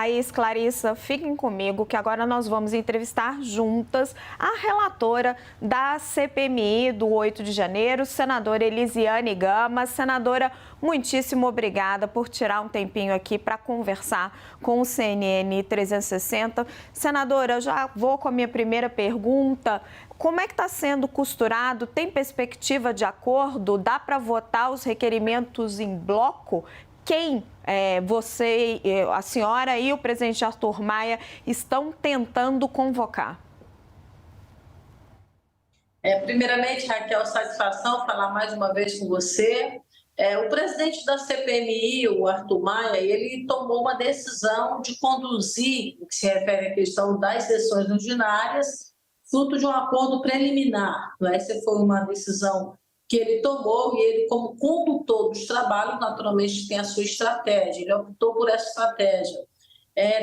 Thaís, Clarissa, fiquem comigo que agora nós vamos entrevistar juntas a relatora da CPMI do 8 de janeiro, senadora Elisiane Gama. Senadora, muitíssimo obrigada por tirar um tempinho aqui para conversar com o CNN 360. Senadora, eu já vou com a minha primeira pergunta. Como é que está sendo costurado? Tem perspectiva de acordo? Dá para votar os requerimentos em bloco? Quem você, a senhora e o presidente Arthur Maia estão tentando convocar? Primeiramente, Raquel, satisfação falar mais uma vez com você. O presidente da CPMI, o Arthur Maia, ele tomou uma decisão de conduzir o que se refere à questão das sessões ordinárias, fruto de um acordo preliminar. Essa foi uma decisão que ele tomou e ele, como condutor dos trabalhos, naturalmente tem a sua estratégia. Ele optou por essa estratégia.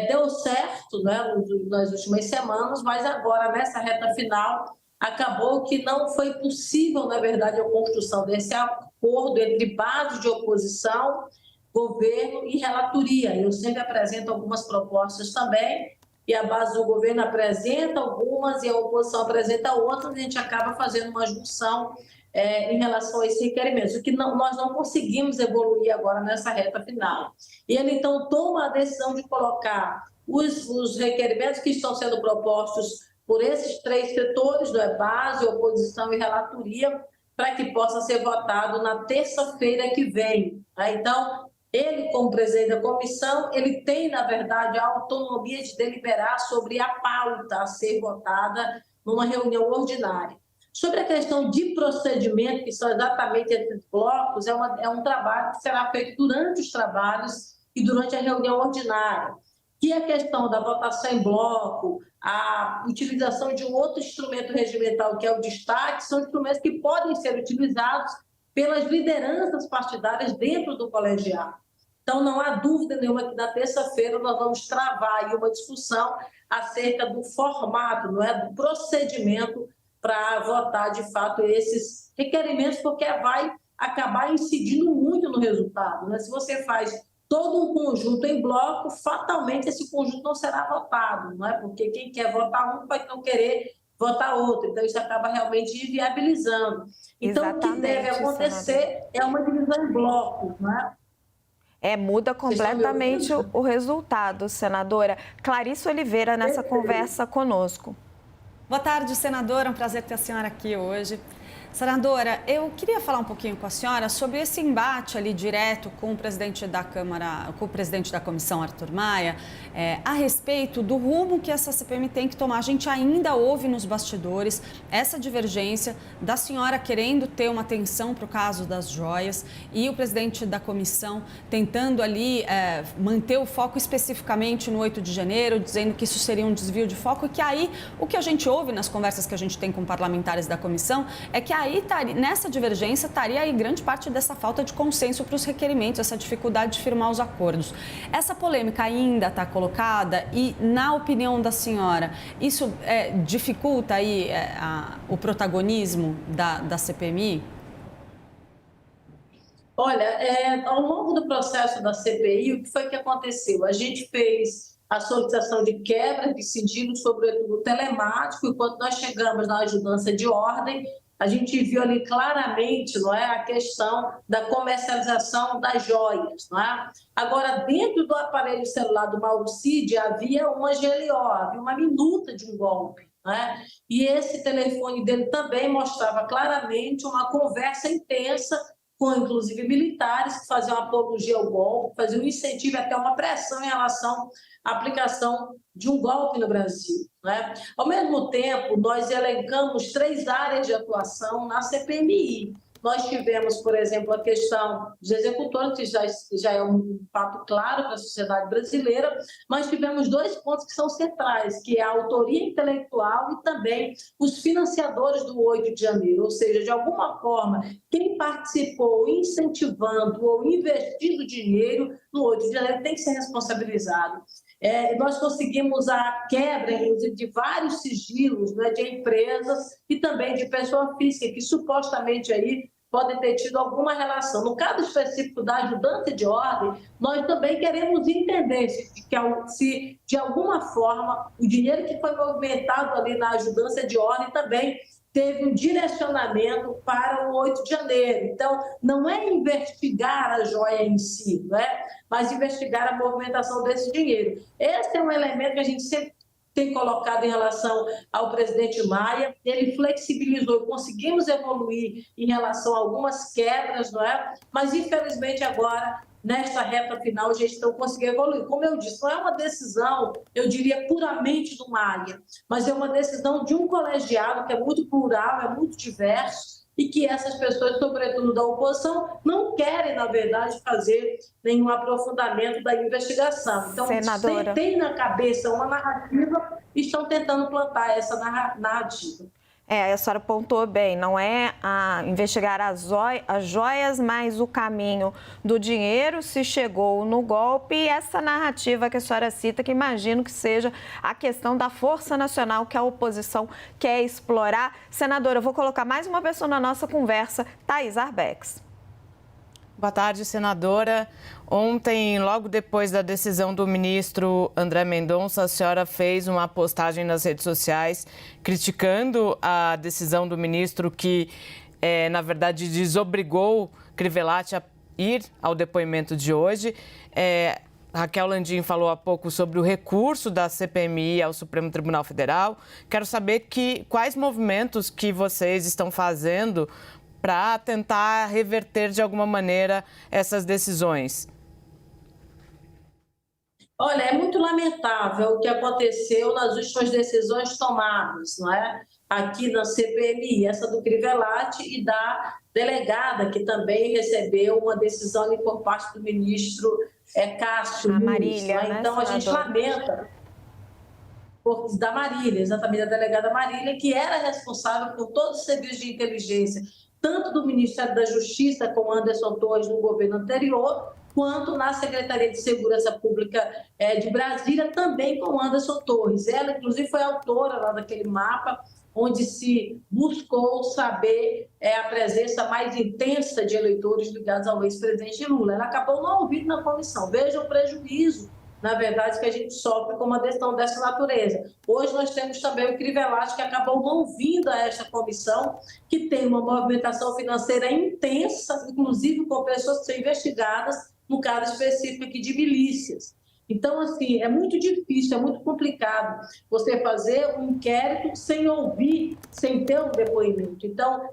Deu certo, né, nas últimas semanas, mas agora, nessa reta final, acabou que não foi possível, na verdade, a construção desse acordo entre base de oposição, governo e relatoria. Eu sempre apresento algumas propostas também, e a base do governo apresenta algumas e a oposição apresenta outras, e a gente acaba fazendo uma junção em relação a esses requerimentos, o que nós não conseguimos evoluir agora nessa reta final. E ele, então, toma a decisão de colocar os requerimentos que estão sendo propostos por esses três setores, base, oposição e relatoria, para que possa ser votado na terça-feira que vem. Então, ele, como presidente da comissão, ele tem, na verdade, a autonomia de deliberar sobre a pauta a ser votada numa reunião ordinária. Sobre a questão de procedimento, que são exatamente esses blocos, é um trabalho que será feito durante os trabalhos e durante a reunião ordinária. Que a questão da votação em bloco, a utilização de um outro instrumento regimental, que é o destaque, são instrumentos que podem ser utilizados pelas lideranças partidárias dentro do colegiado. Então, não há dúvida nenhuma que na terça-feira nós vamos travar aí uma discussão acerca do formato, do procedimento para votar, de fato, esses requerimentos, porque vai acabar incidindo muito no resultado. Se você faz todo um conjunto em bloco, fatalmente esse conjunto não será votado, porque quem quer votar um vai não querer votar outro, então isso acaba realmente inviabilizando. Então, exatamente, o que deve acontecer é uma divisão em blocos, muda completamente o resultado, senadora. Clarice Oliveira, nessa conversa conosco. Boa tarde, senadora. É um prazer ter a senhora aqui hoje. Senadora, eu queria falar um pouquinho com a senhora sobre esse embate ali direto com o presidente da Câmara, com o presidente da comissão, Arthur Maia, a respeito do rumo que essa CPMI tem que tomar. A gente ainda ouve nos bastidores essa divergência da senhora querendo ter uma atenção para o caso das joias e o presidente da comissão tentando ali manter o foco especificamente no 8 de janeiro, dizendo que isso seria um desvio de foco e que aí o que a gente ouve nas conversas que a gente tem com parlamentares da comissão é que aí, nessa divergência, estaria aí grande parte dessa falta de consenso para os requerimentos, essa dificuldade de firmar os acordos. Essa polêmica ainda está colocada e, na opinião da senhora, isso dificulta aí o protagonismo da CPMI? Olha, ao longo do processo da CPI, o que foi que aconteceu? A gente fez a solicitação de quebra de sigilo, sobretudo telemático, enquanto nós chegamos na ajudança de ordem, a gente viu ali claramente, a questão da comercialização das joias, Agora, dentro do aparelho celular do Mauro Cid, havia uma GLO, havia uma minuta de um golpe, E esse telefone dele também mostrava claramente uma conversa intensa com, inclusive, militares que faziam apologia ao golpe, faziam incentivo até uma pressão em relação à aplicação de um golpe no Brasil. Ao mesmo tempo, nós elencamos 3 áreas de atuação na CPMI. Nós tivemos, por exemplo, a questão dos executores, que já é um fato claro para a sociedade brasileira, mas tivemos 2 pontos que são centrais, que é a autoria intelectual e também os financiadores do 8 de janeiro, ou seja, de alguma forma, quem participou incentivando ou investindo dinheiro no 8 de janeiro tem que ser responsabilizado. Nós conseguimos a quebra, inclusive, de vários sigilos de empresas e também de pessoa física que supostamente aí podem ter tido alguma relação. No caso específico da ajudância de ordem, nós também queremos entender se de alguma forma o dinheiro que foi movimentado ali na ajudância de ordem também teve um direcionamento para o 8 de janeiro. Então, não é investigar a joia em si, não é? Mas investigar a movimentação desse dinheiro. Esse é um elemento que a gente sempre tem colocado em relação ao presidente Maia. Ele flexibilizou, conseguimos evoluir em relação a algumas quebras, não é? Mas, infelizmente, agora, nesta reta final, a gente não conseguiu evoluir. Como eu disse, não é uma decisão, eu diria, puramente do Maia, mas é uma decisão de um colegiado que é muito plural, é muito diverso, e que essas pessoas, sobretudo da oposição, não querem, na verdade, fazer nenhum aprofundamento da investigação. Então, senadora, tem na cabeça uma narrativa e estão tentando plantar essa narrativa. A senhora pontuou bem, não é investigar as joias, mas o caminho do dinheiro, se chegou no golpe, e essa narrativa que a senhora cita, que imagino que seja a questão da Força Nacional que a oposição quer explorar. Senadora, eu vou colocar mais uma pessoa na nossa conversa, Thaís Arbex. Boa tarde, senadora. Ontem, logo depois da decisão do ministro André Mendonça, a senhora fez uma postagem nas redes sociais criticando a decisão do ministro que, na verdade, desobrigou Crivellati a ir ao depoimento de hoje. Raquel Landim falou há pouco sobre o recurso da CPMI ao Supremo Tribunal Federal. Quero saber quais movimentos que vocês estão fazendo para tentar reverter de alguma maneira essas decisões. Olha, é muito lamentável o que aconteceu nas últimas decisões tomadas, não é? Aqui na CPMI, essa do Crivellati e da delegada, que também recebeu uma decisão ali por parte do ministro Cássio Nunes. Marília, né, então, a gente lamenta da Marília, exatamente, da delegada Marília, que era responsável por todo o serviço de inteligência, tanto do Ministério da Justiça, com Anderson Torres no governo anterior, quanto na Secretaria de Segurança Pública de Brasília, também com Anderson Torres. Ela, inclusive, foi autora lá daquele mapa onde se buscou saber a presença mais intensa de eleitores ligados ao ex-presidente Lula. Ela acabou não ouvindo na comissão. Veja o prejuízo, na verdade, que a gente sofre com uma decisão dessa natureza. Hoje nós temos também o Crivellati, que acabou não vindo a esta comissão, que tem uma movimentação financeira intensa, inclusive com pessoas que são investigadas, no caso específico aqui de milícias. Então, assim, é muito difícil, é muito complicado você fazer um inquérito sem ouvir, sem ter um depoimento. Então,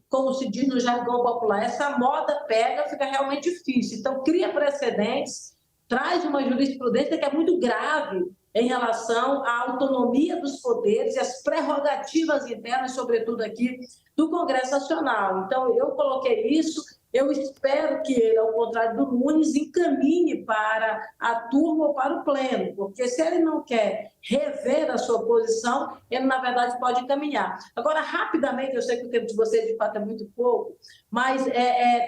como se diz no jargão popular, essa moda pega, fica realmente difícil. Então, cria precedentes, traz uma jurisprudência que é muito grave em relação à autonomia dos poderes e às prerrogativas internas, sobretudo aqui, do Congresso Nacional. Então, eu coloquei isso, eu espero que ele, ao contrário do Nunes, encaminhe para a turma ou para o pleno, porque se ele não quer rever a sua posição, ele, na verdade, pode encaminhar. Agora, rapidamente, eu sei que o tempo de vocês, de fato, é muito pouco, mas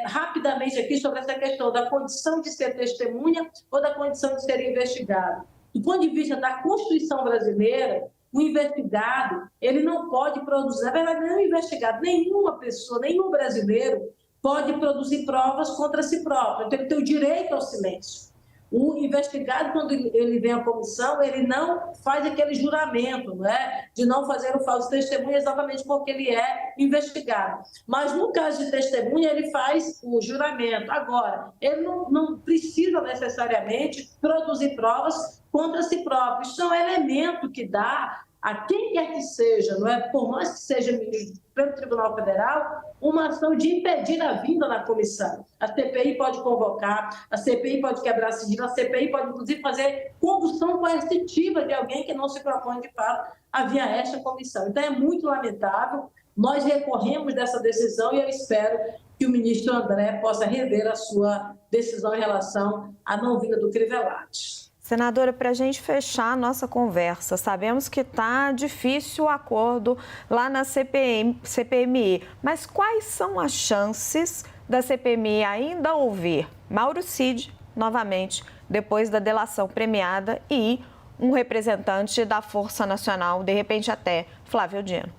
rapidamente aqui sobre essa questão da condição de ser testemunha ou da condição de ser investigado. Do ponto de vista da Constituição brasileira, o investigado, ele não pode produzir, na verdade, não é um investigado, nenhuma pessoa, nenhum brasileiro pode produzir provas contra si próprio, então ele tem o direito ao silêncio. O investigado, quando ele vem à comissão, ele não faz aquele juramento, não é? De não fazer o falso testemunho exatamente porque ele é investigado. Mas no caso de testemunha, ele faz o juramento. Agora, ele não precisa necessariamente produzir provas contra si próprio. Isso é um elemento que dá a quem quer que seja, não é? Por mais que seja ministro do Supremo Tribunal Federal, uma ação de impedir a vinda na comissão. A CPI pode convocar, a CPI pode quebrar sigilo, a CPI pode, inclusive, fazer condução coercitiva de alguém que não se propõe, de fato, a vir a esta comissão. Então, é muito lamentável. Nós recorremos dessa decisão e eu espero que o ministro André possa rever a sua decisão em relação à não vinda do Crivellati. Senadora, para a gente fechar a nossa conversa, sabemos que está difícil o acordo lá na CPMI, mas quais são as chances da CPMI ainda ouvir Mauro Cid novamente, depois da delação premiada, e um representante da Força Nacional, de repente até Flávio Dino?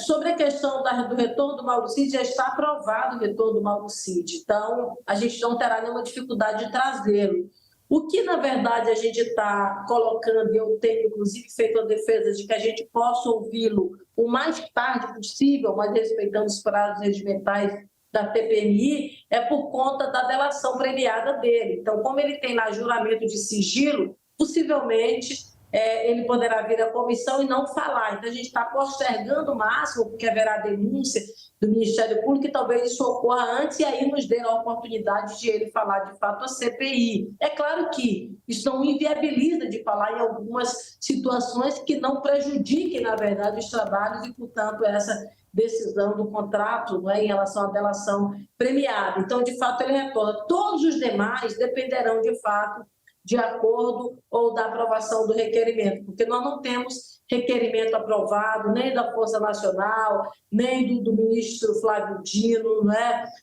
Sobre a questão do retorno do Mauro Cid, já está aprovado o retorno do Mauro Cid, então a gente não terá nenhuma dificuldade de trazê-lo. O que, na verdade, a gente está colocando, e eu tenho, inclusive, feito a defesa de que a gente possa ouvi-lo o mais tarde possível, mas respeitando os prazos regimentais da TPMI, é por conta da delação premiada dele. Então, como ele tem lá juramento de sigilo, possivelmente ele poderá vir à comissão e não falar. Então, a gente está postergando o máximo, porque haverá denúncia do Ministério Público e talvez isso ocorra antes e aí nos dê a oportunidade de ele falar de fato a CPI. É claro que isso não inviabiliza de falar em algumas situações que não prejudiquem, na verdade, os trabalhos e, portanto, essa decisão do contrato, em relação à delação premiada. Então, de fato, ele retorna. Todos os demais dependerão, de fato, de acordo ou da aprovação do requerimento, porque nós não temos requerimento aprovado nem da Força Nacional, nem do ministro Flávio Dino,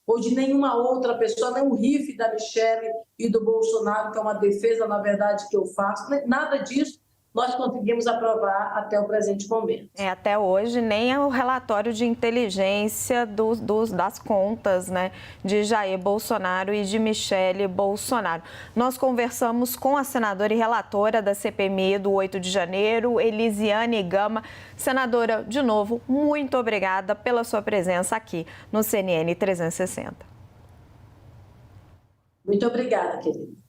ou de nenhuma outra pessoa, nem o RIF da Michele e do Bolsonaro, que é uma defesa, na verdade, que eu faço, nada disso nós conseguimos aprovar até o presente momento. Até hoje, nem o relatório de inteligência das contas, de Jair Bolsonaro e de Michele Bolsonaro. Nós conversamos com a senadora e relatora da CPMI do 8 de janeiro, Elisiane Gama. Senadora, de novo, muito obrigada pela sua presença aqui no CNN 360. Muito obrigada, querida.